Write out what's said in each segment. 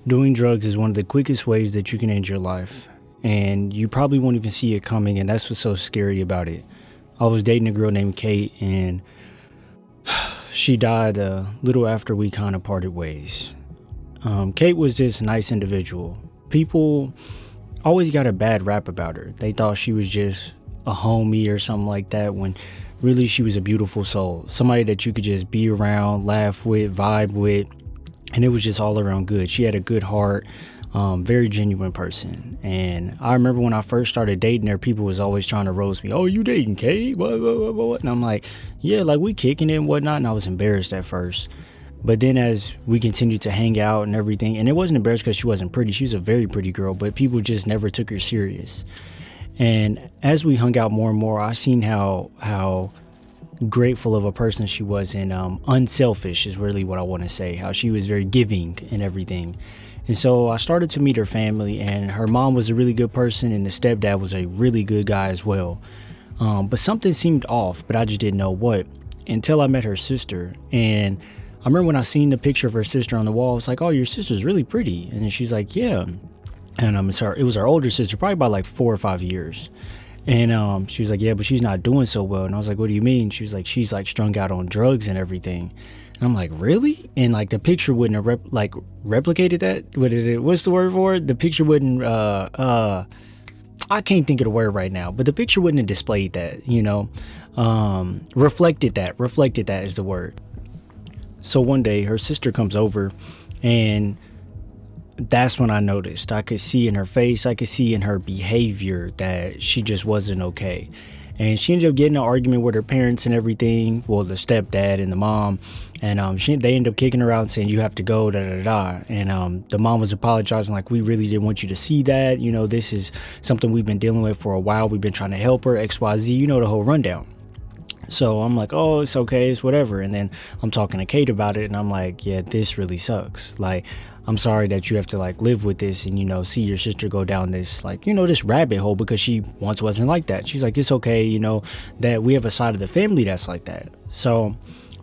Doing drugs is one of the quickest ways that you can end your life. And you probably won't even see it coming, and that's what's so scary about it. I was dating a girl named Kate, and she died a little after we kind of parted ways. Kate was this nice individual. People always got a bad rap about her. They thought she was just a homie or something like that, when really she was a beautiful soul. Somebody that you could just be around, laugh with, vibe with, and it was just all around good. She had a good heart, very genuine person. And I remember when I first started dating her, people was always trying to roast me. Oh, you dating Kate? What? And I'm like, yeah, like we kicking it and whatnot. And I was embarrassed at first. But then as we continued to hang out and everything, and it wasn't embarrassed because she wasn't pretty. She was a very pretty girl, but people just never took her serious. And as we hung out more and more, I seen how grateful of a person she was, and unselfish is really what I want to say. How she was very giving and everything. And so I started to meet her family, and her mom was a really good person, and the stepdad was a really good guy as well. But something seemed off, but I just didn't know what until I met her sister. And I remember when I seen the picture of her sister on the wall, I was like, oh, your sister's really pretty. And then she's like, yeah. And it was our older sister, probably by like 4 or 5 years. And she was like, yeah, but she's not doing so well. And I was like, what do you mean? She was like, she's like strung out on drugs and everything. And I'm like, really? And like the picture wouldn't have replicated that. What's the word for it? The picture wouldn't I can't think of the word right now, but the picture wouldn't have displayed that, reflected that is the word. So one day her sister comes over, and that's when I noticed. I could see in her face, I could see in her behavior that she just wasn't okay. And she ended up getting an argument with her parents and everything. Well, the stepdad and the mom. And they ended up kicking her out and saying, you have to go, da da da. And the mom was apologizing, like, we really didn't want you to see that. This is something we've been dealing with for a while. We've been trying to help her, XYZ, the whole rundown. So I'm like, oh, it's okay, it's whatever. And then I'm talking to Kate about it, and I'm like, yeah, this really sucks. Like, I'm sorry that you have to like live with this and, see your sister go down this this rabbit hole, because she once wasn't like that. She's like, it's okay, that we have a side of the family that's like that. So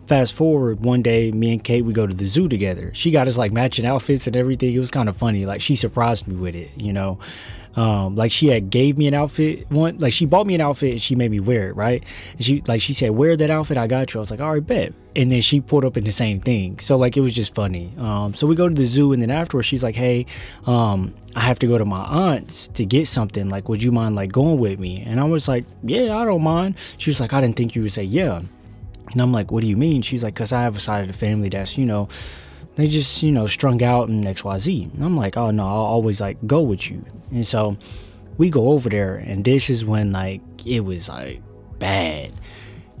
fast forward, one day, me and Kate, we go to the zoo together. She got us like matching outfits and everything. It was kind of funny. Like, she surprised me with it, like she had gave me an outfit she bought me an outfit and she made me wear it, right? And she said, wear that outfit, I got you. I was like, all right, bet. And then she pulled up in the same thing. So like, it was just funny. So we go to the zoo, and then afterwards she's like, hey, I have to go to my aunt's to get something. Like, would you mind like going with me? And I was like, yeah, I don't mind. She was like, I didn't think you would say yeah. And I'm like, what do you mean? She's like, because I have a side of the family that's, they just, strung out and XYZ. And I'm like, oh no, I'll always like go with you. And so we go over there, and this is when like it was like bad.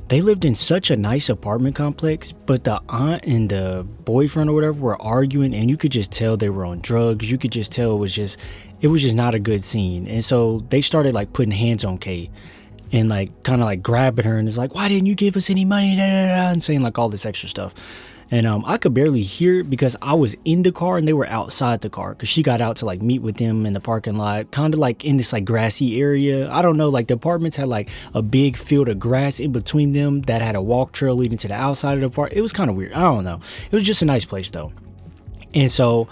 They lived in such a nice apartment complex, but the aunt and the boyfriend or whatever were arguing, and you could just tell they were on drugs. You could just tell it was just not a good scene. And so they started like putting hands on Kate and like kind of like grabbing her, and it's like, why didn't you give us any money? Da, da, da, and saying like all this extra stuff. And I could barely hear it because I was in the car and they were outside the car, because she got out to like meet with them in the parking lot, kind of like in this like grassy area. I don't know, like the apartments had like a big field of grass in between them that had a walk trail leading to the outside of the park. It was kind of weird. I don't know. It was just a nice place though. And so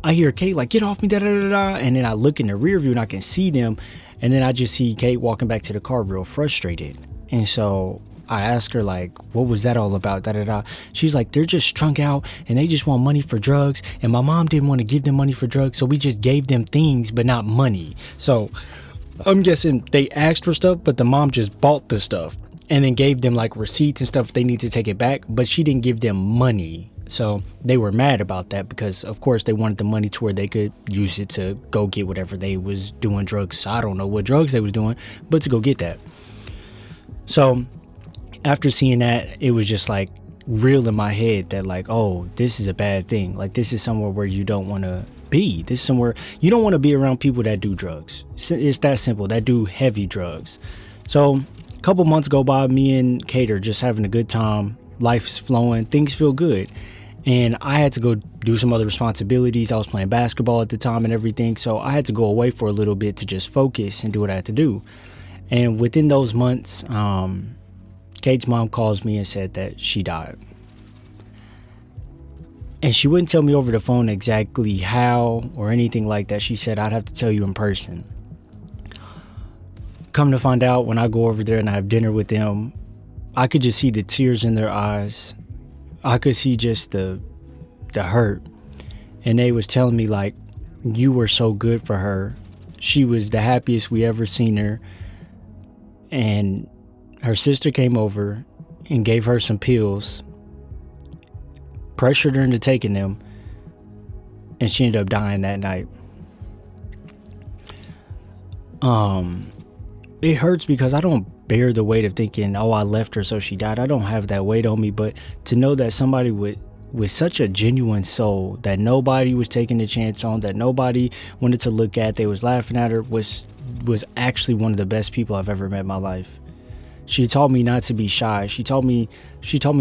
I hear Kate like, get off me, da da da da. And then I look in the rear view and I can see them. And then I just see Kate walking back to the car real frustrated. And so I asked her like, what was that all about? Da da da. She's like, they're just strung out and they just want money for drugs. And my mom didn't want to give them money for drugs, so we just gave them things, but not money. So I'm guessing they asked for stuff, but the mom just bought the stuff and then gave them like receipts and stuff if they need to take it back, but she didn't give them money. So they were mad about that, because of course they wanted the money to where they could use it to go get whatever they was doing drugs. I don't know what drugs they was doing, but to go get that. So after seeing that, it was just like real in my head that like, oh, this is a bad thing. Like, this is somewhere where you don't want to be. This is somewhere you don't want to be around people that do drugs. It's that simple, that do heavy drugs. So a couple months go by, me and Kate are just having a good time. Life's flowing, things feel good. And I had to go do some other responsibilities. I was playing basketball at the time and everything. So I had to go away for a little bit to just focus and do what I had to do. And within those months, Kate's mom calls me and said that she died. And she wouldn't tell me over the phone exactly how or anything like that. She said, I'd have to tell you in person. Come to find out, when I go over there and I have dinner with them, I could just see the tears in their eyes. I could see just the hurt. And they was telling me, like, you were so good for her. She was the happiest we ever seen her. And her sister came over and gave her some pills, pressured her into taking them, and she ended up dying that night. It hurts because I don't bear the weight of thinking, oh, I left her so she died. I don't have that weight on me. But to know that somebody with such a genuine soul that nobody was taking a chance on, that nobody wanted to look at, they was laughing at her, was actually one of the best people I've ever met in my life. She taught me not to be shy. She taught me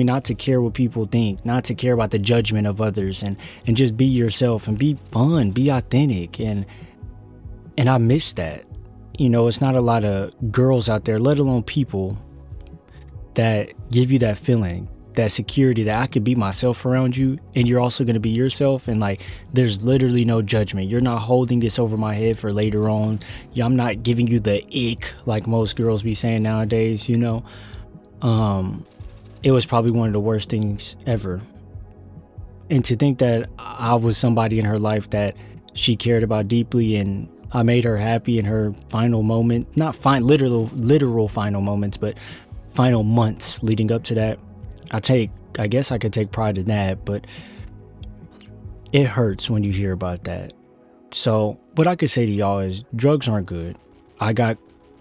not to care what people think, not to care about the judgment of others, and just be yourself and be fun, be authentic. And I miss that. You know, it's not a lot of girls out there, let alone people, that give you that feeling, that security that I could be myself around you and you're also going to be yourself. And like, there's literally no judgment. You're not holding this over my head for later on. I'm not giving you the ick like most girls be saying nowadays, you know. It was probably one of the worst things ever. And to think that I was somebody in her life that she cared about deeply, and I made her happy in her final moment, not literal final moments, but final months leading up to that. I guess I could take pride in that, but it hurts when you hear about that. So what I could say to y'all is drugs aren't good. I got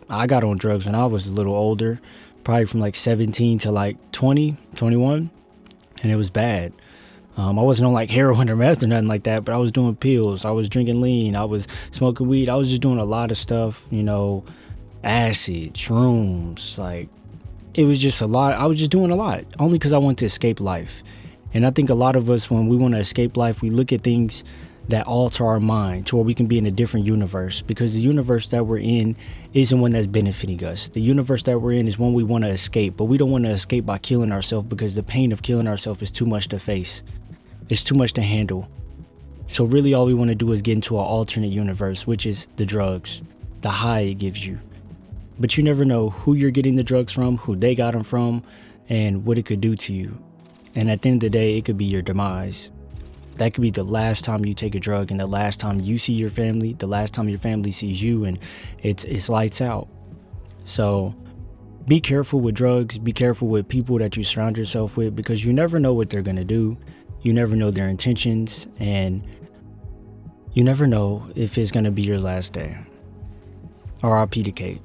on drugs when I was a little older, probably from like 17 to like 20, 21, and it was bad. I wasn't on like heroin or meth or nothing like that, but I was doing pills. I was drinking lean. I was smoking weed. I was just doing a lot of stuff, you know, acid, shrooms, like, it was just a lot. I was just doing a lot only because I wanted to escape life. And I think a lot of us, when we want to escape life, we look at things that alter our mind to where we can be in a different universe, because the universe that we're in isn't one that's benefiting us. The universe that we're in is one we want to escape, but we don't want to escape by killing ourselves, because the pain of killing ourselves is too much to face. It's too much to handle. So really all we want to do is get into an alternate universe, which is the drugs, the high it gives you. But you never know who you're getting the drugs from, who they got them from, and what it could do to you. And at the end of the day, it could be your demise. That could be the last time you take a drug, and the last time you see your family, the last time your family sees you, and it's lights out. So be careful with drugs. Be careful with people that you surround yourself with, because you never know what they're going to do. You never know their intentions, and you never know if it's going to be your last day. R.I.P. to Kate.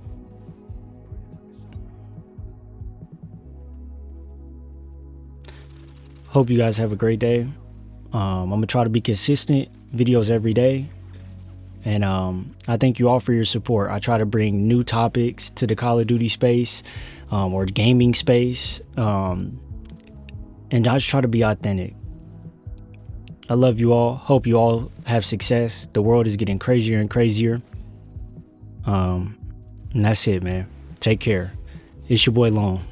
Hope you guys have a great day. I'm gonna try to be consistent, videos every day, and I thank you all for your support. I try to bring new topics to the Call of Duty space, or gaming space, and I just try to be authentic. I love you all. Hope you all have success. The world is getting crazier and crazier, and that's it, man. Take care. It's your boy Long.